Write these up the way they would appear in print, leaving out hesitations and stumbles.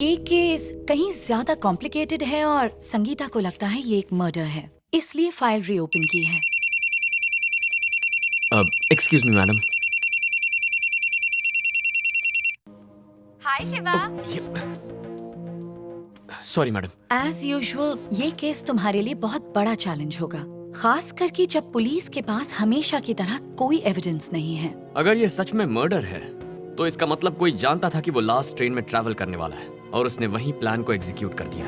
ये केस कहीं ज्यादा कॉम्प्लिकेटेड है और संगीता को लगता है ये एक मर्डर है, इसलिए फाइल रीओपन की है। Excuse me madam. Hi Shiva. Sorry madam. As usual ये केस तुम्हारे लिए बहुत बड़ा चैलेंज होगा, खास करके जब पुलिस के पास हमेशा की तरह कोई एविडेंस नहीं है। अगर ये सच में मर्डर है तो इसका मतलब कोई जानता था कि वो लास्ट ट्रेन में ट्रैवल करने वाला है और उसने वही प्लान को एग्जीक्यूट कर दिया।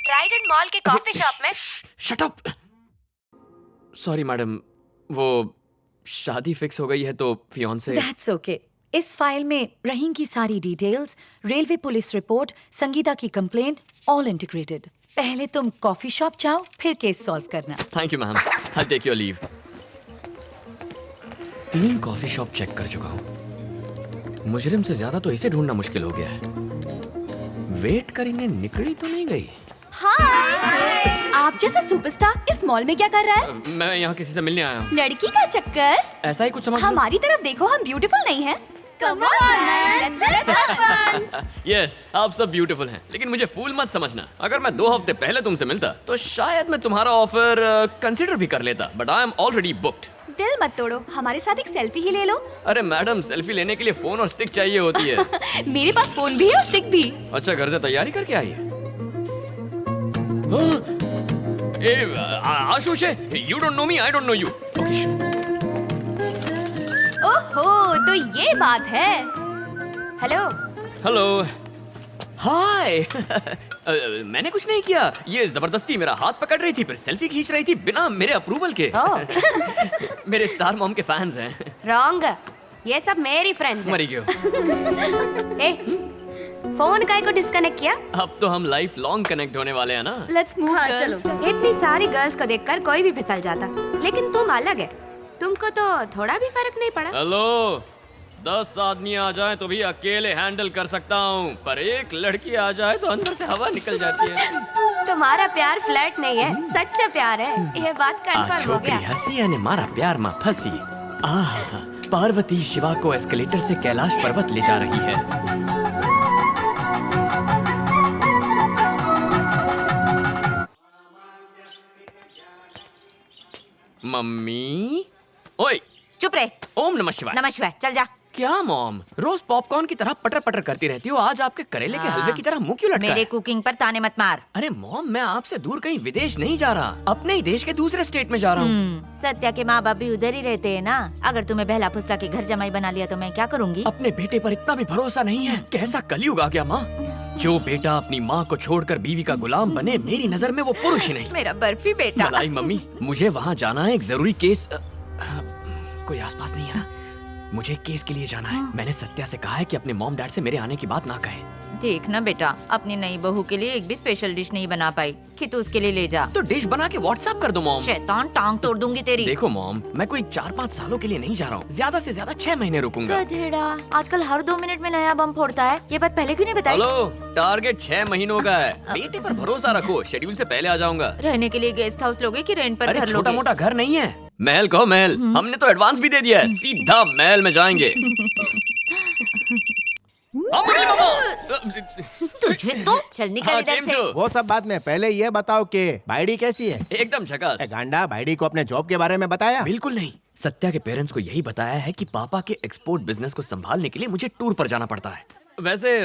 ट्राइडेंट मॉल के कॉफी शॉप में। Shut up. सॉरी मैडम, वो शादी फिक्स हो गई है तो फियांसे। That's okay. इस फाइल में रहीम की सारी details, railway police report, Sangeeta की कंप्लेंट, ऑल इंटीग्रेटेड। पहले तुम कॉफी शॉप जाओ, फिर केस सॉल्व करना। Thank you ma'am, I take your leave. 3 coffee shop check कर चुका हूँ। मुजरिम से ज्यादा तो इसे ढूंढना मुश्किल हो गया है। वेट करेंगे, निकली तो नहीं गई। हाय। आप जैसा सुपरस्टार इस मॉल में क्या कर रहा है? मैं यहाँ किसी से मिलने आया हूँ। लड़की का चक्कर? ऐसा ही कुछ समझ लो। हमारी तरफ देखो, हम ब्यूटीफुल नहीं हैं? Come on, man, let's have fun. Yes, आप सब ब्यूटीफुल हैं, लेकिन मुझे फूल मत समझना। अगर मैं 2 हफ्ते पहले तुमसे मिलता तो शायद मैं तुम्हारा ऑफर कंसीडर भी कर लेता, but I am already booked. दिल मत तोड़ो, हमारे साथ एक सेल्फी ही ले लो। अरे मैडम, सेल्फी लेने के लिए फोन और स्टिक चाहिए होती है। मेरे पास फोन भी है और स्टिक भी। अच्छा, घर से तैयारी करके आई है। Ashush, you don't know me, I don't know you. Okay. ओहो, तो ये बात है। हेलो। हेलो। हाय। मैंने कुछ नहीं किया, ये जबरदस्ती मेरा हाथ पकड़ रही थी, फिर सेल्फी खींच रही थी बिना मेरे अप्रूवल के। मेरे स्टार मॉम के फैंस हैं। रॉन्ग, ये सब मेरी फ्रेंड्स हैं। मरी क्यों? ए, फोन काय को डिस्कनेक्ट किया? अब तो हम लाइफ लॉन्ग कनेक्ट होने वाले हैं ना। Let's move girls. इतनी सारी गर्ल्स को देखकर कोई भी फिसल जाता, लेकिन तुम अलग है। तुमको तो थोड़ा भी फर्क नहीं पड़ा। हेलो, 10 आदमी आ जाए तो भी अकेले हैंडल कर सकता हूँ, पर एक लड़की आ जाए तो अंदर से हवा निकल जाती है। तुम्हारा प्यार फ्लर्ट नहीं है, सच्चा प्यार है। ये बात कंफर्म हो गया। हंसी यानी मारा प्यार माँ फंसी। आहा, पार्वती शिवा को एस्केलेटर से कैलाश पर्वत ले जा रही है। मम्मी। ओए, चुप रहे। ओम नमः शिवाय। नमः शिवाय, चल जा। क्या मॉम, रोज पॉपकॉर्न की तरह पटर पटर करती रहती हो, आज आपके करेले के हलवे की तरह मुंह क्यों लटका मेरे है? कुकिंग पर ताने मत मार। अरे मॉम, मैं आपसे दूर कहीं विदेश नहीं जा रहा, अपने ही देश के दूसरे स्टेट में जा रहा हूँ। सत्या के माँ बाप भी उधर ही रहते हैं ना। अगर तुम्हें बहला फुसला के घर जमाई बना लिया तो मैं क्या करूँगी? अपने बेटे पर इतना भी भरोसा नहीं है? कैसा कलयुग आ गया माँ। जो बेटा अपनी माँ को छोड़कर बीवी का गुलाम बने, मेरी नजर में वो पुरुष ही नहीं। मेरा बर्फी बेटा। मलाई मम्मी, मुझे वहाँ जाना है, एक जरूरी केस। कोई आसपास नहीं है ना? मुझे केस के लिए जाना है। मैंने सत्या से कहा है कि अपने मॉम डैड से मेरे आने की बात ना कहे। देख ना बेटा, अपनी नई बहू के लिए एक भी स्पेशल डिश नहीं बना पाई कि तू उसके लिए ले जा। तो डिश बना के व्हाट्सएप कर दो मॉम। शैतान, टांग तोड़ दूंगी तेरी। देखो मॉम, मैं कोई 4-5 सालों के लिए नहीं जा रहा हूँ, ज्यादा से ज्यादा 6 महीने रुकूंगा। गधेड़ा, आजकल हर 2 मिनट में नया बम फोड़ता है। ये बात पहले क्यों नहीं बताई? हेलो, टारगेट 6 महीनों का है। बेटे पर भरोसा रखो, शेड्यूल से पहले आ जाऊंगा। रहने के लिए गेस्ट हाउस लोगे कि रेंट पर अरे घर छोटा लोगे? मोटा घर नहीं है, महल कहो महल। हमने तो एडवांस भी दे दिया है, सीधा महल में जाएंगे। तुझे तो चल निकल इधर से। वो सब बाद में, पहले ये बताओ कि भाईडी कैसी है? एकदम झकास। ए गांडा, भाईडी को अपने जॉब के बारे में बताया? बिल्कुल नहीं। सत्या के पेरेंट्स को यही बताया है कि पापा के एक्सपोर्ट बिजनेस को संभालने के लिए मुझे टूर पर जाना पड़ता है। वैसे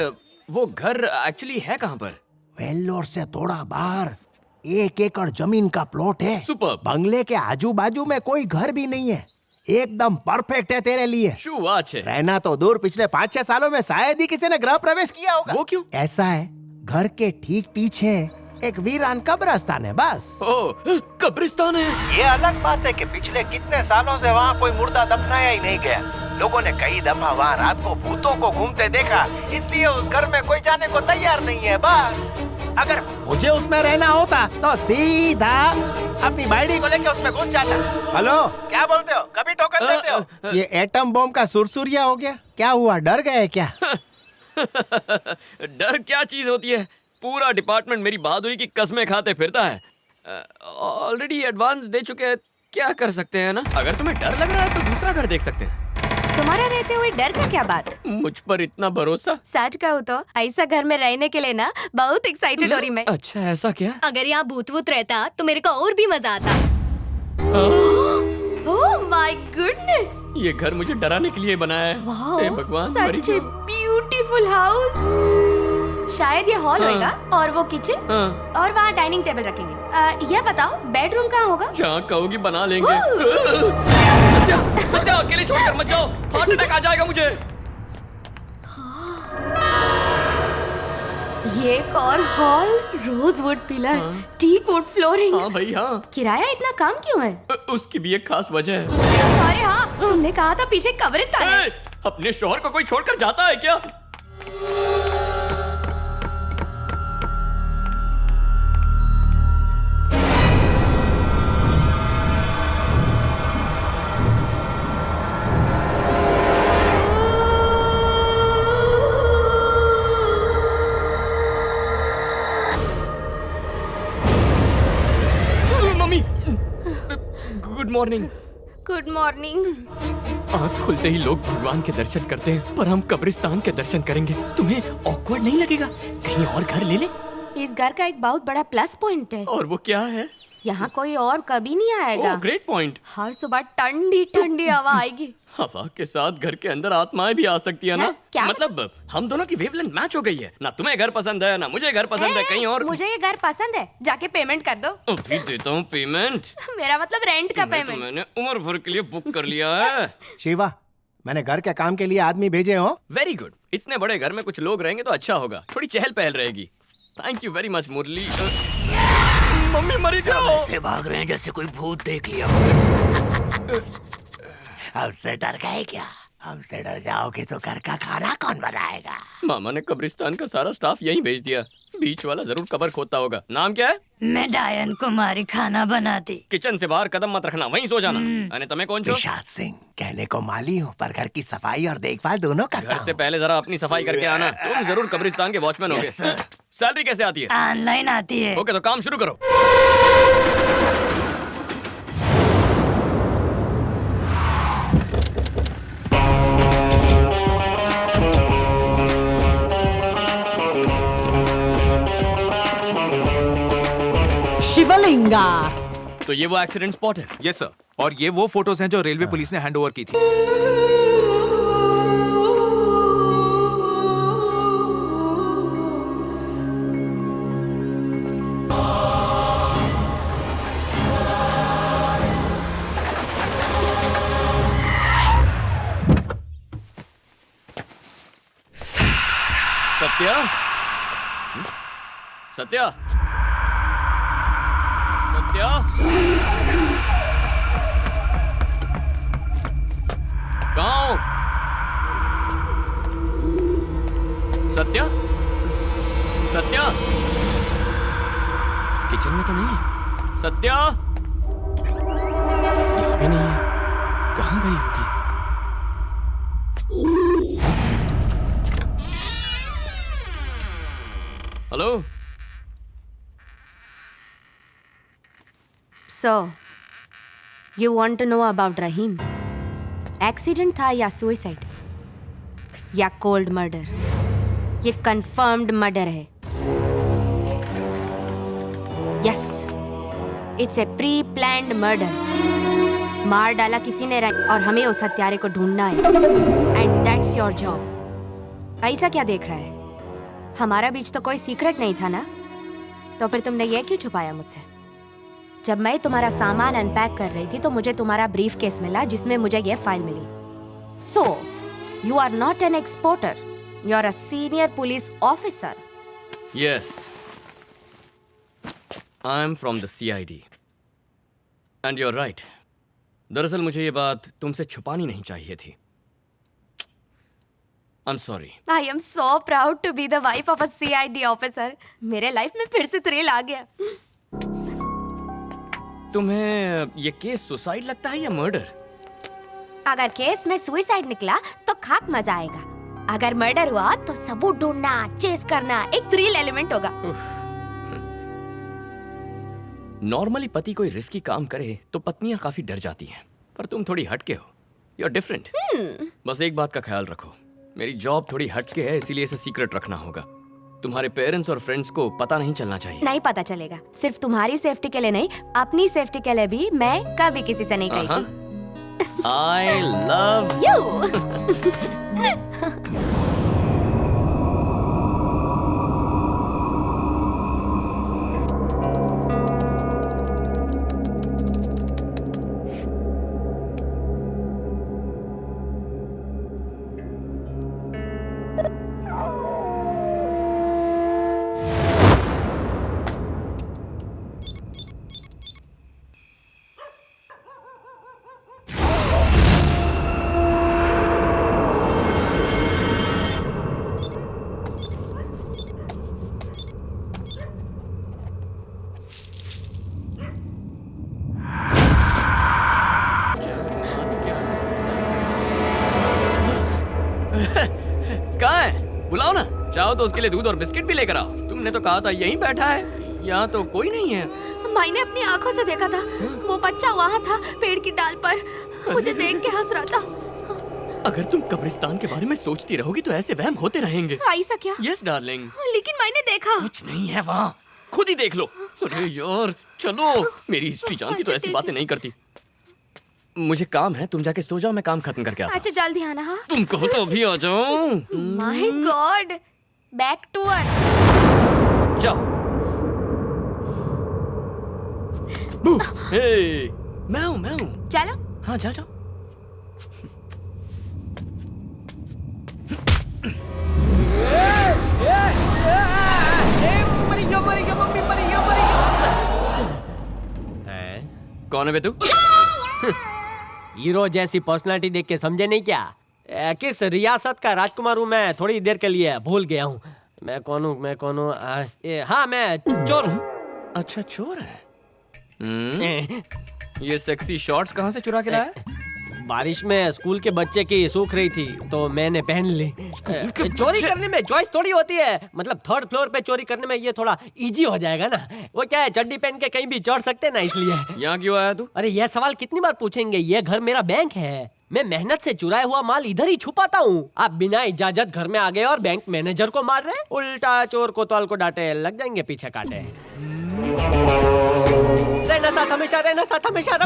वो घर एक्चुअली है कहाँ पर? वेल्लोर से थोड़ा बाहर 1 एकड़ जमीन का प्लॉट है। सुपर्ब। बंगले के आजू बाजू में कोई घर भी नहीं है, एकदम परफेक्ट है तेरे लिए। शू बात है। रहना तो दूर, पिछले 5-6 सालों में शायद ही किसी ने गृह प्रवेश किया होगा। वो क्यों? ऐसा है, घर के ठीक पीछे एक वीरान कब्रिस्तान है बस। ओ, कब्रिस्तान है। ये अलग बात है कि पिछले कितने सालों से वहाँ कोई मुर्दा दफनाया ही नहीं गया। लोगों ने कई दफा वहाँ रात को भूतों को घूमते देखा, इसलिए उस घर में कोई जाने को तैयार नहीं है बस। अगर मुझे उसमें रहना होता तो सीधा अपनी बाइडी को लेके उसमें घुस जाता। हेलो, क्या बोलते हो? कभी टोकन देते हो? ये एटम बम का सुरसुरिया हो गया। क्या हुआ, डर गए क्या? डर क्या चीज होती है? पूरा डिपार्टमेंट मेरी बहादुरी की कस्में खाते फिरता है। ऑलरेडी एडवांस दे चुके हैं, क्या कर सकते हैं ना। अगर तुम्हें डर लग रहा है तो दूसरा घर देख सकते हैं। तुम्हारा रहते हुए डर का क्या बात? मुझ पर इतना भरोसा। सच कहूँ तो ऐसा घर में रहने के लिए ना बहुत एक्साइटेड हो रही मैं। अच्छा ऐसा क्या? अगर यहाँ भूत वूत रहता तो मेरे को और भी मजा आता। ओह माय गुडनेस, ये घर मुझे डराने के लिए बनाया है। हे भगवान, मरी सच ए ब्यूटीफुल हाउस। शायद ये हॉल हाँ। होगा और वो किचन हाँ। और वहाँ डाइनिंग टेबल रखेंगे। ये बताओ बेडरूम कहाँ होगा? जहाँ कहोगी बना लेंगे। सत्या, सत्या अकेले छोड़कर मत जाओ, हार्ट अटैक आ जाएगा मुझे। ये एक और hall, rosewood pillar, teak wood flooring. हाँ भाई हाँ। किराया इतना कम क्यों है? उसकी भी एक खास वजह है। अरे हाँ, तुमने कहा था पीछे कब्रिस्तान है। ए, अपने शोहर को कोई छोड़कर जाता है क्या? Mummy, good morning. Good morning. आँख खुलते ही लोग भगवान के दर्शन करते हैं, पर हम कब्रिस्तान के दर्शन करेंगे। तुम्हें ऑकवर्ड नहीं लगेगा? कहीं और घर ले ले। इस घर का एक बहुत बड़ा प्लस पॉइंट है, और वो क्या है? यहाँ कोई और कभी नहीं आएगा। Oh great point. हर सुबह ठंडी ठंडी हवा आएगी। हवा के साथ घर के अंदर आत्माएं भी आ सकती है ना? हैं? क्या? मतलब हम दोनों की वेवलेंथ मैच हो गई है ना। तुम्हें घर पसंद है ना मुझे घर पसंद है, कहीं और। मुझे ये घर पसंद है, जाके पेमेंट कर दो। अभी देता हूँ पेमेंट। मेरा मतलब रेंट का तो पेमेंट। मैंने उम्र भर के लिए बुक कर लिया है। शिवा, मैंने घर के काम के लिए आदमी भेजे हो। Very good. इतने बड़े घर में कुछ लोग रहेंगे तो अच्छा होगा, थोड़ी चहल पहल रहेगी। Thank you very much Murali. Mummy मरी सब जाओ। ऐसे भाग रहे हैं जैसे कोई भूत देख लिया। हमसे डर गए क्या? हमसे डर जाओगे तो घर का खाना कौन बनाएगा? मामा ने कब्रिस्तान का सारा स्टाफ यहीं भेज दिया। बीच वाला जरूर कब्र खोदता होगा। नाम क्या है? मैं डायन कुमारी खाना बनाती। किचन से बाहर कदम मत रखना, वहीं सो जाना। अने तुम्हें कौन छो? निशात सिंह, कहने को माली हूँ पर घर की सफाई और देखभाल दोनों करता घर से हूँ। पहले जरा अपनी सफाई करके आना। तुम जरूर कब्रिस्तान के वॉचमैन होगे। Yes, sir. सैलरी कैसे आती है? ऑनलाइन आती है। ओके तो काम शुरू करो। शिवलिंगा। तो ये वो एक्सीडेंट स्पॉट है। यस सर, और ये वो फोटोज हैं जो रेलवे पुलिस ने हैंड ओवर की थी। सत्या, सत्या, सत्या, कहाँ हो? सत्या, सत्या, किचन में तो नहीं है। सत्या, यहाँ भी नहीं है। कहाँ गई होगी? Hello. So, you want to know about Rahim? Accident था या सुसाइड या कोल्ड मर्डर? ये कंफर्म्ड मर्डर है। Yes, it's a pre planned murder. मार डाला किसी ने और हमें उस हत्यारे को ढूंढना है। And that's your job. ऐसा क्या देख रहा है? हमारा बीच तो कोई सीक्रेट नहीं था ना, तो फिर तुमने ये क्यों छुपाया मुझसे? जब मैं तुम्हारा सामान अनपैक कर रही थी तो मुझे तुम्हारा ब्रीफ केस मिला जिसमें मुझे ये फाइल मिली। So you are not an exporter, you are a senior police officer. Yes, I'm from the CID. And you're right. दरअसल मुझे ये बात तुमसे छुपानी नहीं चाहिए थी। I'm sorry. I am so proud to be the wife of a CID officer. मेरे life में फिर से थ्रिल आ गया। तुम्हें ये केस सुसाइड लगता है या मर्डर? अगर केस में सुसाइड निकला तो खाक मजा आएगा। अगर मर्डर हुआ तो सबूत ढूंढना, चेस करना एक थ्रिल एलिमेंट होगा। नॉर्मली पति कोई रिस्की काम करे तो पत्नियां काफी डर जाती हैं, पर तुम थोड़ी हटके हो। You are different. बस एक बात का ख्याल रखो, मेरी जॉब थोड़ी हटके है, इसीलिए इसे सीक्रेट रखना होगा। तुम्हारे पेरेंट्स और फ्रेंड्स को पता नहीं चलना चाहिए। नहीं पता चलेगा। सिर्फ तुम्हारी सेफ्टी के लिए नहीं, अपनी सेफ्टी के लिए भी मैं कभी किसी से नहीं कही थी। I love You. कहाँ है? बुलाओ ना। चाहो तो उसके लिए दूध और बिस्किट भी लेकर आओ। तुमने तो कहा था यहीं बैठा है, यहाँ तो कोई नहीं है। मैंने अपनी आंखों से देखा था, वो बच्चा वहाँ था पेड़ की डाल पर, मुझे देख के हंस रहा था। अगर तुम कब्रिस्तान के बारे में सोचती रहोगी तो ऐसे वहम होते रहेंगे। ऐसा क्या? Yes darling. लेकिन मैंने देखा। कुछ नहीं है वहाँ, खुद ही देख लो। अरे यार चलो, मेरी हिस्ट्री जानती तो ऐसी बातें नहीं करती। मुझे काम है, तुम जाके सो जाओ, मैं काम खत्म करके आता हूँ। अच्छा जल्दी आना। हाँ तुम कहो तो अभी आ जाओ। My god, back to earth. जाओ। हे, मैं हूँ। चलो। हाँ जाओ जाओ। कौन है बे तू? हीरो जैसी पर्सनालिटी देख के समझे नहीं क्या? किस रियासत का राजकुमार हूँ मैं, थोड़ी देर के लिए भूल गया हूँ। मैं कौन हूँ? हाँ मैं चोर हूँ। अच्छा चोर है। ये सेक्सी शॉर्ट्स कहाँ से चुरा के लाया? बारिश में स्कूल के बच्चे की सूख रही थी तो मैंने पहन ली। चोरी करने में चॉइस थोड़ी होती है, मतलब थर्ड फ्लोर पे चोरी करने में ये थोड़ा इजी हो जाएगा ना। वो क्या है, चड्डी पहन के कहीं भी चढ़ सकते हैं ना, इसलिए। यहाँ क्यों आया तू? अरे यह सवाल कितनी बार पूछेंगे, ये घर मेरा बैंक है। मैं मेहनत से चुराया हुआ माल इधर ही छुपाता हूँ। आप बिना इजाजत घर में आ गए और बैंक मैनेजर को मार रहे। उल्टा चोर कोतवाल को डांटे, लग जाएंगे पीछे काटे। रहना साथ हमेशा, रहना साथ हमेशा।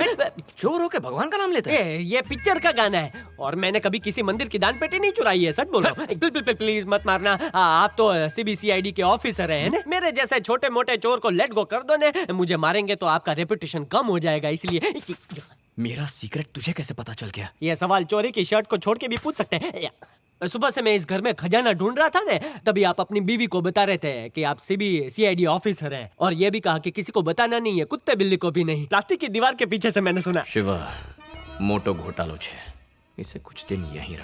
चोर हो के भगवान का नाम लेते हैं? ये पिक्चर का गाना है और मैंने कभी किसी मंदिर की दान पेटी नहीं चुराई है, सच बोल रहा हूँ। प्लीज मत मारना। आप तो CBCID के ऑफिसर हैं ना, मेरे जैसे छोटे मोटे चोर को लेट गो कर दो ने। मुझे मारेंगे तो आपका रेपुटेशन कम हो जाएगा, इसलिए। मेरा सीक्रेट तुझे कैसे पता चल गया? ये सवाल चोरी की शर्ट को छोड़ के भी पूछ सकते हैं। सुबह से मैं इस घर में खजाना ढूंढ रहा था ना, तभी आप अपनी बीवी को बता रहे थे कि आप CBCID ऑफिसर हैं, और ये भी कहा कि किसी को बताना नहीं है, कुत्ते बिल्ली को भी नहीं। प्लास्टिक की दीवार के पीछे से मैंने सुना। शिवा मोटो घोटालो छे, इसे कुछ दिन यहीं रख।